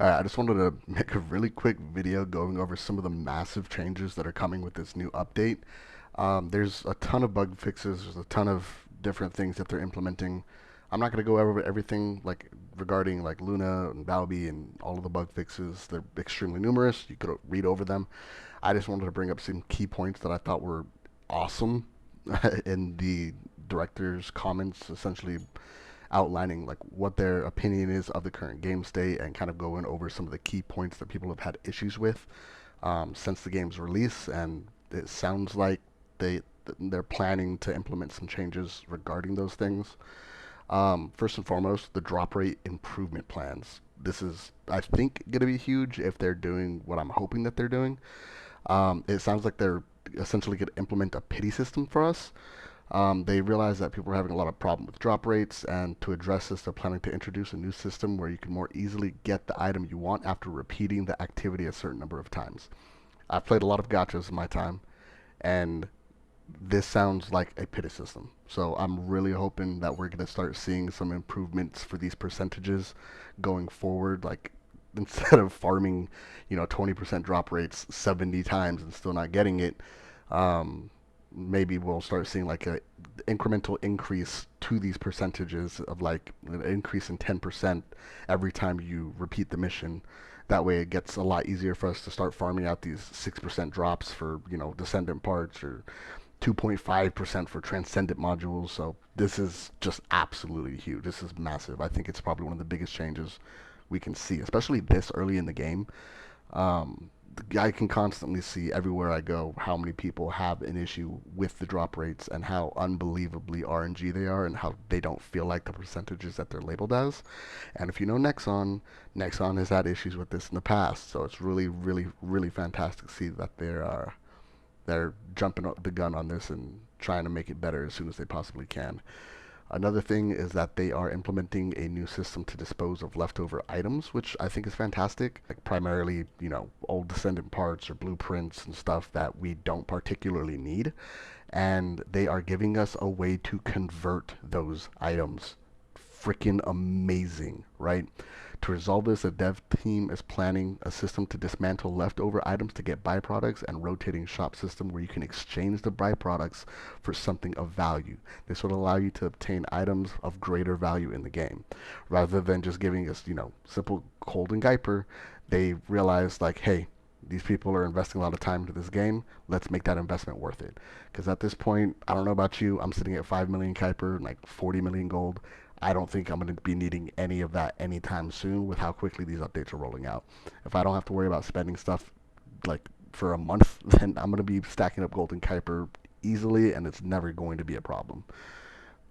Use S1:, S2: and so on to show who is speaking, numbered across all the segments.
S1: Alright, I just wanted to make a really quick video going over some of the massive changes that are coming with this new update. There's a ton of bug fixes, there's a ton of different things that they're implementing. I'm not going to go over everything like regarding like Luna and Valby and all of the bug fixes. They're extremely numerous. You could read over them. I just wanted to bring up some key points that I thought were awesome in the director's comments, essentially outlining like what their opinion is of the current game state and kind of going over some of the key points that people have had issues with since the game's release. And it sounds like they're planning to implement some changes regarding those things. First and foremost, the drop rate improvement plans. This is, I think, going to be huge if they're doing what I'm hoping that they're doing. It sounds like they're essentially going to implement a pity system for us. They realize that people are having a lot of problem with drop rates, and to address this, they're planning to introduce a new system where you can more easily get the item you want after repeating the activity a certain number of times. I've played a lot of gachas in my time, and this sounds like a pity system. So I'm really hoping that we're going to start seeing some improvements for these percentages going forward. Like instead of farming, 20% drop rates 70 times and still not getting it, maybe we'll start seeing like a incremental increase to these percentages of like an increase in 10% every time you repeat the mission. That way it gets a lot easier for us to start farming out these 6% drops for, Descendant parts, or 2.5% for Transcendent modules. So this is just absolutely huge. This is massive. I think it's probably one of the biggest changes we can see, especially this early in the game. I can constantly see everywhere I go how many people have an issue with the drop rates and how unbelievably RNG they are and how they don't feel like the percentages that they're labeled as. And if you know Nexon, Nexon has had issues with this in the past. So it's really, really, really fantastic to see that they're jumping the gun on this and trying to make it better as soon as they possibly can. Another thing is that they are implementing a new system to dispose of leftover items, which I think is fantastic. Like primarily, old Descendant parts or blueprints and stuff that we don't particularly need. And they are giving us a way to convert those items. Freaking amazing, right? To resolve this, the dev team is planning a system to dismantle leftover items to get byproducts and rotating shop system where you can exchange the byproducts for something of value. This would allow you to obtain items of greater value in the game. Rather than just giving us, simple cold and Geiper, they realized like, hey, these people are investing a lot of time into this game. Let's make that investment worth it. Because at this point, I don't know about you, I'm sitting at 5 million Kuiper, like 40 million gold. I don't think I'm going to be needing any of that anytime soon with how quickly these updates are rolling out. If I don't have to worry about spending stuff like for a month, then I'm going to be stacking up Golden Kuiper easily, and it's never going to be a problem.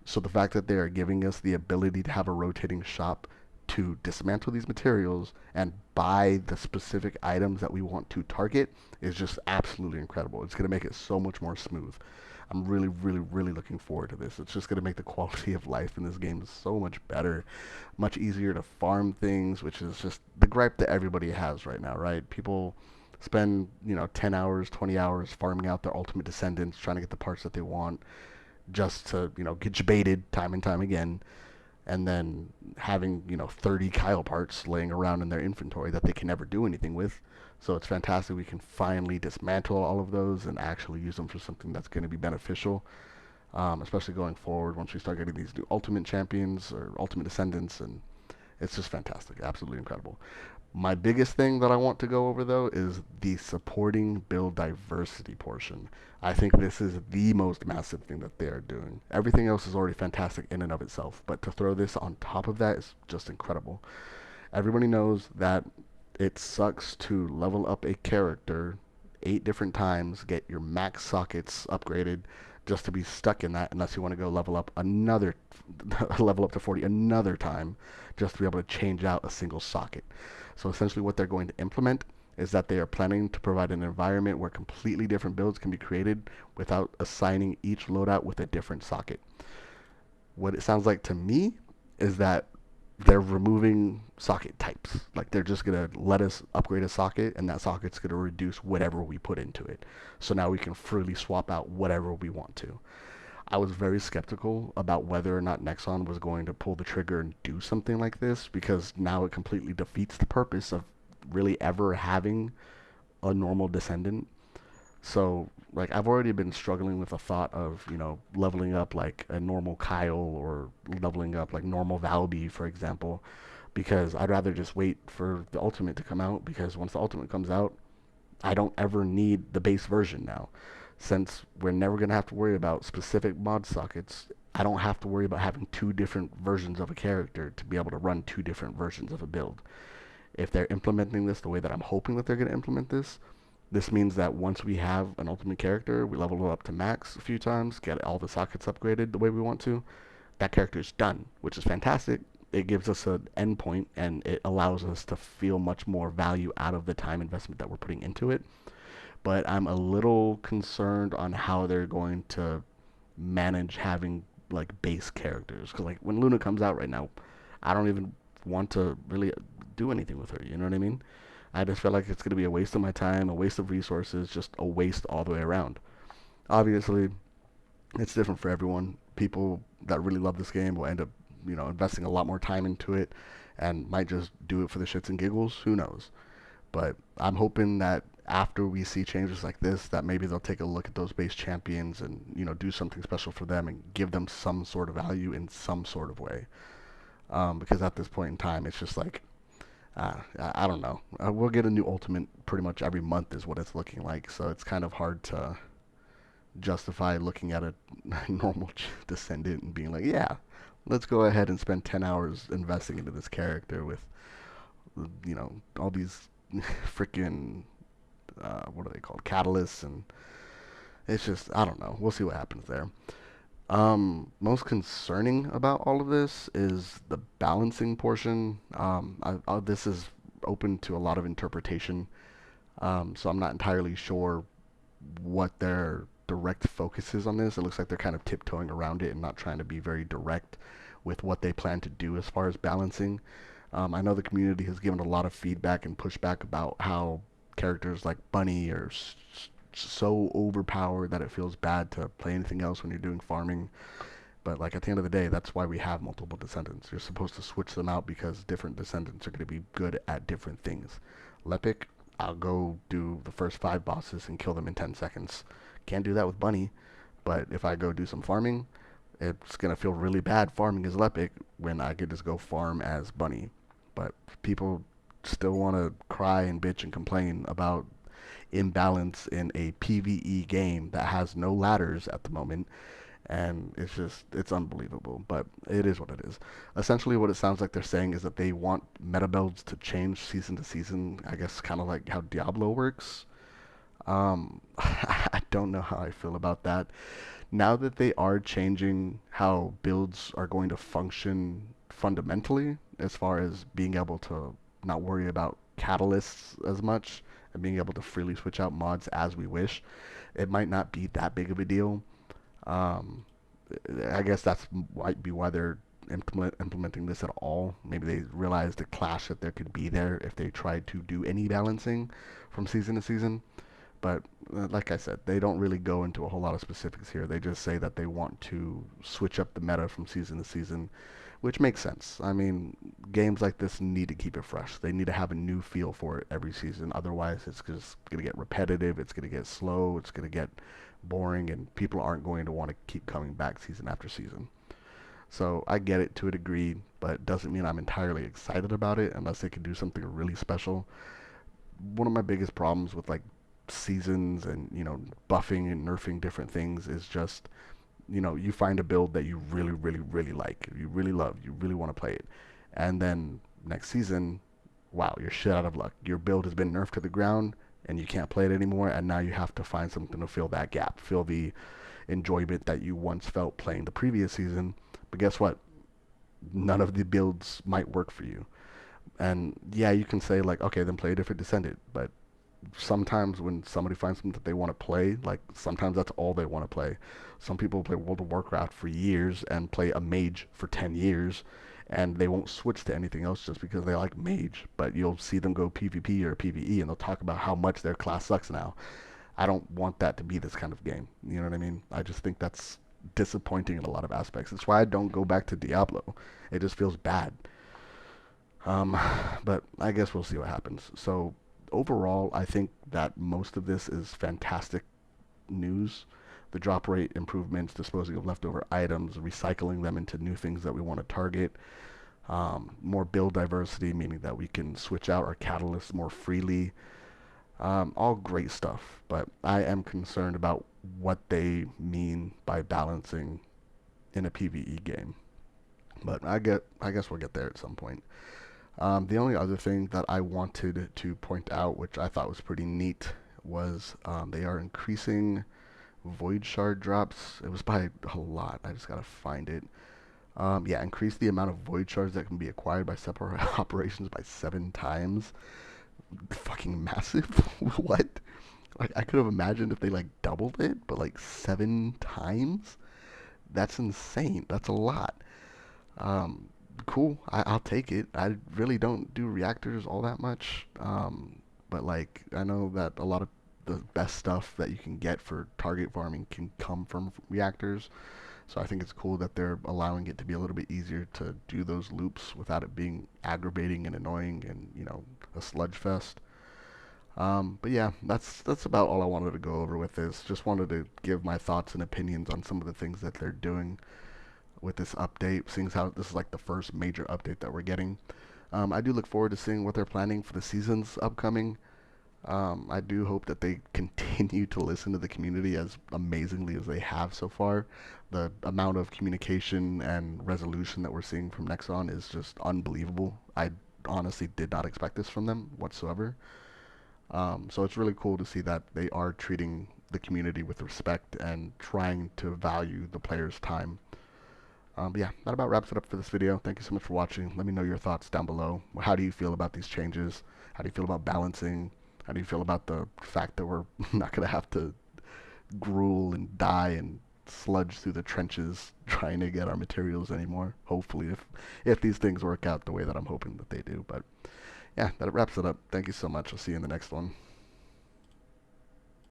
S1: So the fact that they are giving us the ability to have a rotating shop to dismantle these materials and buy the specific items that we want to target is just absolutely incredible. It's going to make it so much more smooth. I'm really, really, really looking forward to this. It's just going to make the quality of life in this game so much better, much easier to farm things, which is just the gripe that everybody has right now, right? People spend, 10 hours, 20 hours farming out their ultimate descendants, trying to get the parts that they want, just to, get baited time and time again, and then having 30 Kyle parts laying around in their inventory that they can never do anything with. So it's fantastic we can finally dismantle all of those and actually use them for something that's going to be beneficial, especially going forward once we start getting these new ultimate champions or ultimate descendants. And it's just fantastic, absolutely incredible. My biggest thing that I want to go over, though, is the supporting build diversity portion. I think this is the most massive thing that they are doing. Everything else is already fantastic in and of itself, but to throw this on top of that is just incredible. Everybody knows that it sucks to level up a character 8 different times, get your max sockets upgraded, just to be stuck in that unless you want to go level up another, level up to 40 another time, just to be able to change out a single socket. So essentially what they're going to implement is that they are planning to provide an environment where completely different builds can be created without assigning each loadout with a different socket. What it sounds like to me is that they're removing socket types. Like they're just going to let us upgrade a socket, and that socket's going to reduce whatever we put into it. So now we can freely swap out whatever we want to. I was very skeptical about whether or not Nexon was going to pull the trigger and do something like this, because now it completely defeats the purpose of really ever having a normal descendant. So, like, I've already been struggling with the thought of, leveling up like a normal Kyle, or leveling up like normal Valby, for example, because I'd rather just wait for the ultimate to come out, because once the ultimate comes out, I don't ever need the base version now. Since we're never going to have to worry about specific mod sockets, I don't have to worry about having two different versions of a character to be able to run two different versions of a build. If they're implementing this the way that I'm hoping that they're going to implement this means that once we have an ultimate character, we level it up to max a few times, get all the sockets upgraded the way we want to, that character is done, which is fantastic. It gives us an endpoint, and it allows us to feel much more value out of the time investment that we're putting into it. But I'm a little concerned on how they're going to manage having like base characters. Because like when Luna comes out right now, I don't even want to really do anything with her. You know what I mean? I just feel like it's going to be a waste of my time, a waste of resources, just a waste all the way around. Obviously, it's different for everyone. People that really love this game will end up, investing a lot more time into it, and might just do it for the shits and giggles. Who knows? But I'm hoping that after we see changes like this, that maybe they'll take a look at those base champions and, do something special for them and give them some sort of value in some sort of way. Because at this point in time, it's just like, I don't know. We'll get a new ultimate pretty much every month is what it's looking like. So it's kind of hard to justify looking at a normal descendant and being like, yeah, let's go ahead and spend 10 hours investing into this character with, all these freaking, what are they called? Catalysts. And it's just, I don't know. We'll see what happens there. Most concerning about all of this is the balancing portion. This is open to a lot of interpretation. So I'm not entirely sure what their direct focus is on this. It looks like they're kind of tiptoeing around it and not trying to be very direct with what they plan to do as far as balancing. I know the community has given a lot of feedback and pushback about how characters like Bunny are so overpowered that it feels bad to play anything else when you're doing farming. But like at the end of the day, that's why we have multiple descendants. You're supposed to switch them out because different descendants are going to be good at different things. Lepic, I'll go do the first 5 bosses and kill them in 10 seconds. Can't do that with Bunny, but if I go do some farming, it's going to feel really bad farming as Lepic when I could just go farm as Bunny. But people still want to cry and bitch and complain about imbalance in a PvE game that has no ladders at the moment, and it's unbelievable. But it is what it is. Essentially what it sounds like they're saying is that they want meta builds to change season to season, I guess kind of like how Diablo works. I don't know how I feel about that. Now that they are changing how builds are going to function fundamentally, as far as being able to not worry about catalysts as much and being able to freely switch out mods as we wish, it might not be that big of a deal. Um, I guess that's might be why they're implementing this at all. Maybe they realized the clash that there could be there if they tried to do any balancing from season to season. But like I said, they don't really go into a whole lot of specifics here. They just say that they want to switch up the meta from season to season, which makes sense. I mean, games like this need to keep it fresh. They need to have a new feel for it every season. Otherwise, it's just going to get repetitive. It's going to get slow. It's going to get boring, and people aren't going to want to keep coming back season after season. So I get it to a degree, but it doesn't mean I'm entirely excited about it unless they can do something really special. One of my biggest problems with like seasons and buffing and nerfing different things is just you find a build that you really really really like, you really love, you really want to play it, and then next season, wow, you're shit out of luck. Your build has been nerfed to the ground and you can't play it anymore, and now you have to find something to fill that gap, fill the enjoyment that you once felt playing the previous season. But guess what? None of the builds might work for you. And yeah, you can say like, okay, then play a different Descendant, but sometimes when somebody finds something that they want to play, like sometimes that's all they want to play. Some people play World of Warcraft for years and play a mage for 10 years, and they won't switch to anything else just because they like mage. But you'll see them go PvP or PvE and they'll talk about how much their class sucks now. I don't want that to be this kind of game. You know what I mean? I just think that's disappointing in a lot of aspects. It's why I don't go back to Diablo. It just feels bad. Um, but I guess we'll see what happens. So overall, I think that most of this is fantastic news. The drop rate improvements, disposing of leftover items, recycling them into new things that we want to target. More build diversity, meaning that we can switch out our catalysts more freely. All great stuff, but I am concerned about what they mean by balancing in a PvE game. But I guess we'll get there at some point. The only other thing that I wanted to point out, which I thought was pretty neat, was they are increasing void shard drops. It was by a lot. I just gotta find it. Yeah, increase the amount of void shards that can be acquired by separate operations by 7 times. Fucking massive. What? Like, I could have imagined if they like doubled it, but like 7 times? That's insane. That's a lot. Um, cool. I'll take it. I really don't do reactors all that much. But like, I know that a lot of the best stuff that you can get for target farming can come from reactors. So I think it's cool that they're allowing it to be a little bit easier to do those loops without it being aggravating and annoying and, a sludge fest. But yeah, that's about all I wanted to go over with this. Just wanted to give my thoughts and opinions on some of the things that they're doing with this update, seeing as how this is like the first major update that we're getting. I do look forward to seeing what they're planning for the seasons upcoming. I do hope that they continue to listen to the community as amazingly as they have so far. The amount of communication and resolution that we're seeing from Nexon is just unbelievable. I honestly did not expect this from them whatsoever. So it's really cool to see that they are treating the community with respect and trying to value the player's time. But yeah, that about wraps it up for this video. Thank you so much for watching. Let me know your thoughts down below. How do you feel about these changes? How do you feel about balancing? How do you feel about the fact that we're not going to have to gruel and die and sludge through the trenches trying to get our materials anymore? Hopefully, if these things work out the way that I'm hoping that they do. But yeah, that wraps it up. Thank you so much. I'll see you in the next one.